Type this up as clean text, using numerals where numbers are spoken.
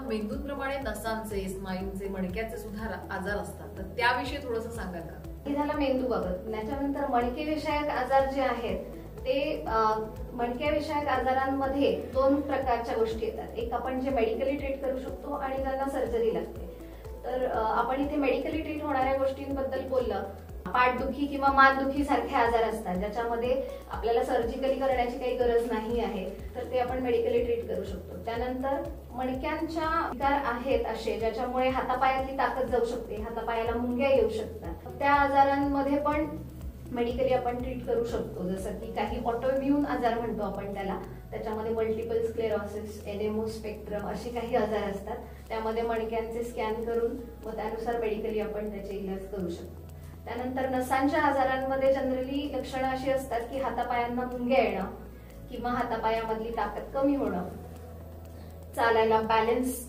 मेंदूप्रमाणे नसांचे, स्नायूंचे, मणक्याचे सुद्धा आजार असतात, तर त्याविषयी थोडंसं सांगाल का? हे झालं मेंदूबाबत. त्याच्यानंतर मणकेविषयक आजार जे आहेत ते मणक्याविषयक आजारांमध्ये दोन प्रकारच्या गोष्टी येतात. एक आपण जे मेडिकली ट्रीट करू शकतो आणि ज्यांना सर्जरी लागते. तर आपण इथे मेडिकली ट्रीट होणाऱ्या गोष्टींबद्दल बोललं. पाठदुखी किंवा मानदुखी सारखे आजार असतात ज्याच्यामध्ये आपल्याला सर्जिकली करण्याची काही गरज नाही आहे, तर ते आपण मेडिकली ट्रीट करू शकतो. त्यानंतर मणक्यांच्या विकार आहेत असे ज्याच्यामुळे हातापायातली ताकद जाऊ शकते, हातापायाला मुंग्या येऊ शकतात. त्या आजारांमध्ये पण मेडिकली आपण ट्रीट करू शकतो. जसं की काही ऑटोइम्यून आजार म्हणतो आपण त्याला, त्याच्यामध्ये मल्टिपल स्क्लेरोसिस, एडेमोस्पेक्ट्रम असे काही आजार असतात. त्यामध्ये मणक्यांचे स्कॅन करून व त्यानुसार मेडिकली आपण त्याचे इलाज करू शकतो. त्यानंतर नसांच्या आजारांमध्ये जनरली लक्षणं अशी असतात की हातापायांना मुंग्या येणं किंवा हातापायामधली ताकद कमी होणं, चालायला बॅलन्स